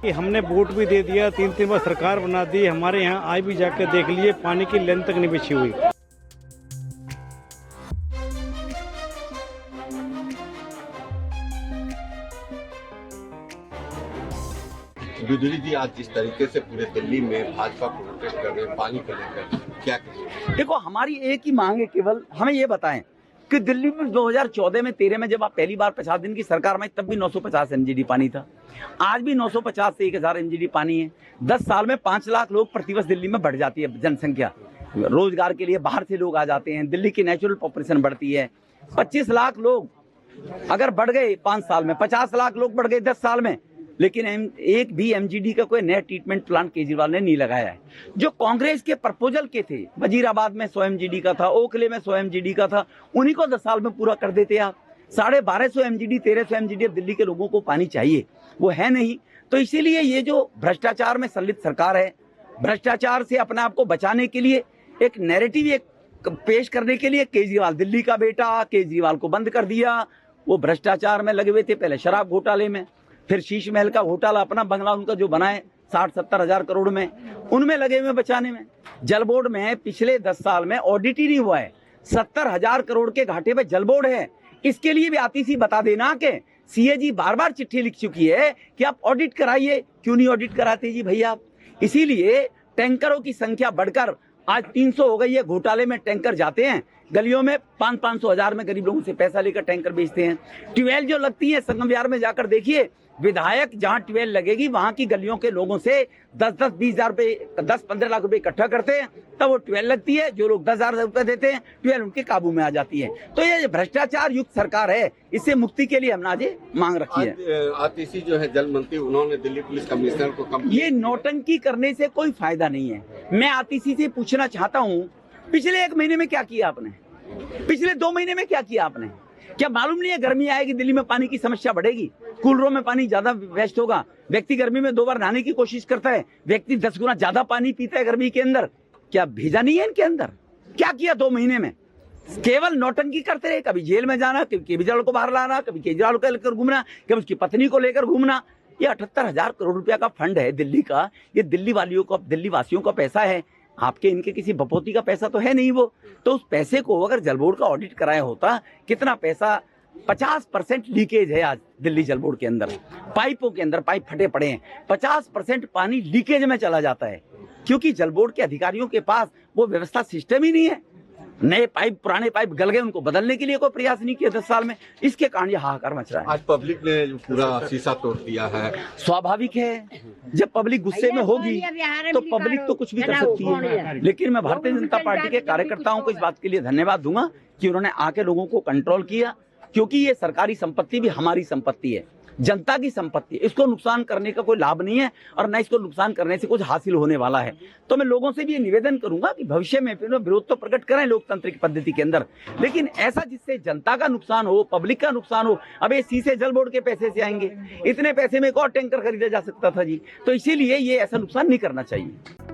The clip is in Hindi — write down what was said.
कि हमने वोट भी दे दिया, 3 बार सरकार बना दी, हमारे यहाँ आज भी जाकर देख लिए, पानी की लाइन तक नहीं बिछी हुई। बिजली जी, आज जिस तरीके से पूरे दिल्ली में भाजपा प्रोटेस्ट कर रहे हैं पानी को लेकर, क्या कहेंगे? देखो, हमारी एक ही मांग है, केवल हमें ये बताएं कि दिल्ली में 2014 में 13 में जब आप पहली बार 50 दिन की सरकार में, तब भी 950 एमजीडी पानी था। आज भी 950 से 1000 एमजीडी पानी है। 10 साल में 5 लाख लोग प्रतिवर्ष दिल्ली में बढ़ जाती है जनसंख्या। रोजगार के लिए बाहर से लोग आ जाते हैं, दिल्ली की नेचुरल पॉपुलेशन बढ़ती है। 25 लाख लोग अगर बढ़ गए 5 साल में, 50 लाख लोग बढ़ गए 10 साल में, लेकिन एक भी एमजीडी का कोई नया ट्रीटमेंट प्लांट केजरीवाल ने नहीं लगाया है। जो कांग्रेस के प्रपोजल के थे, वजीराबाद में 100 एमजीडी का था, ओखले में 100 एमजीडी का था, उन्हीं को 10 साल में पूरा कर देते आप। 1250 एमजीडी, 1300 एमजीडी अब दिल्ली के लोगों को पानी चाहिए, वो है नहीं। तो इसीलिए ये जो भ्रष्टाचार में संलिप्त सरकार है, भ्रष्टाचार से अपने आप को बचाने के लिए एक नैरेटिव एक पेश करने के लिए केजरीवाल, दिल्ली का बेटा, केजरीवाल को बंद कर दिया। वो भ्रष्टाचार में लगे हुए थे, पहले शराब घोटाले में, फिर शीश महल का घोटाला, अपना बंगला उनका जो बनाए 60-70 हजार करोड़ में, उनमें लगे हुए बचाने में। जल बोर्ड में पिछले 10 साल में ऑडिट ही नहीं हुआ है। 70 हजार करोड़ के घाटे पे जल बोर्ड है। इसके लिए भी आतिशी बता देना कि सीएजी बार-बार चिट्ठी लिख चुकी है कि आप ऑडिट कराइए। क्यों नहीं ऑडिट कराते जी भैया आप? इसीलिए टैंकरों की संख्या बढ़कर आज 300 हो गई है। घोटाले में टैंकर जाते हैं गलियों में, 500-500 हजार में गरीब लोगों से पैसा लेकर टैंकर बेचते हैं। ट्यूबवेल जो लगती है संगम विहार में जाकर देखिए, विधायक जहां ट्यूबवेल लगेगी वहां की गलियों के लोगों से 10-20 हजार रुपए, 10-15 लाख रुपए इकट्ठा करते हैं, तब वो ट्यूबवेल लगती है। जो लोग 10,000 रुपए देते हैं, ट्यूबवेल उनके काबू में आ जाती है। तो ये भ्रष्टाचार युक्त सरकार है, इससे मुक्ति के लिए हमने आज मांग रखी है। आतिशी जो है जल मंत्री, उन्होंने दिल्ली पुलिस कमिश्नर को ये नौटंकी करने से कोई फायदा नहीं है। मैं आतिशी से पूछना चाहता हूँ, पिछले 1 महीने में क्या किया आपने? पिछले 2 महीने में क्या किया आपने? क्या मालूम नहीं है गर्मी आएगी, दिल्ली में पानी की समस्या बढ़ेगी, कूलरों में पानी ज्यादा वेस्ट होगा, व्यक्ति गर्मी में 2 बार नहाने की कोशिश करता है, व्यक्ति 10 गुना ज्यादा पानी पीता है गर्मी के अंदर। क्या भेजा नहीं है इनके अंदर? क्या किया 2 महीने में? केवल नौटंकी करते रहे, कभी जेल में जाना, कभी केजरीवाल को बाहर लाना, कभी केजरीवाल को लेकर घूमना, कभी उसकी पत्नी को लेकर घूमना। ये 78 हजार करोड़ रुपया का फंड है दिल्ली का। ये दिल्ली वासियों का पैसा है, आपके इनके किसी बपोती का पैसा तो है नहीं वो। तो उस पैसे को अगर जल बोर्ड का ऑडिट कराया होता, कितना पैसा, 50% लीकेज है आज दिल्ली जल बोर्ड के अंदर। पाइपों के अंदर पाइप फटे पड़े हैं, 50% पानी लीकेज में चला जाता है, क्योंकि जल बोर्ड के अधिकारियों के पास वो व्यवस्था सिस्टम ही नहीं है। नए पाइप, पुराने पाइप गल गए, उनको बदलने के लिए कोई प्रयास नहीं किया 10 साल में। इसके कारण ये हाहाकार मच रहा है। आज पब्लिक ने पूरा शीशा तोड़ दिया है। स्वाभाविक है, जब पब्लिक गुस्से में होगी तो पब्लिक तो कुछ भी कर सकती है। लेकिन मैं भारतीय जनता पार्टी के कार्यकर्ताओं को इस बात के लिए धन्यवाद दूंगा कि उन्होंने आके लोगों को कंट्रोल किया, क्योंकि ये सरकारी संपत्ति भी हमारी संपत्ति है, जनता की संपत्ति है। इसको नुकसान करने का कोई लाभ नहीं है और न इसको नुकसान करने से कुछ हासिल होने वाला है। तो मैं लोगों से भी ये निवेदन करूंगा कि भविष्य में फिर विरोध तो प्रकट करें लोकतंत्र की पद्धति के अंदर, लेकिन ऐसा जिससे जनता का नुकसान हो, पब्लिक का नुकसान हो। अब ये शीशे जल बोर्ड के पैसे से आएंगे, इतने पैसे में एक और टैंकर खरीदा जा सकता था जी। तो इसीलिए ये ऐसा नुकसान नहीं करना चाहिए।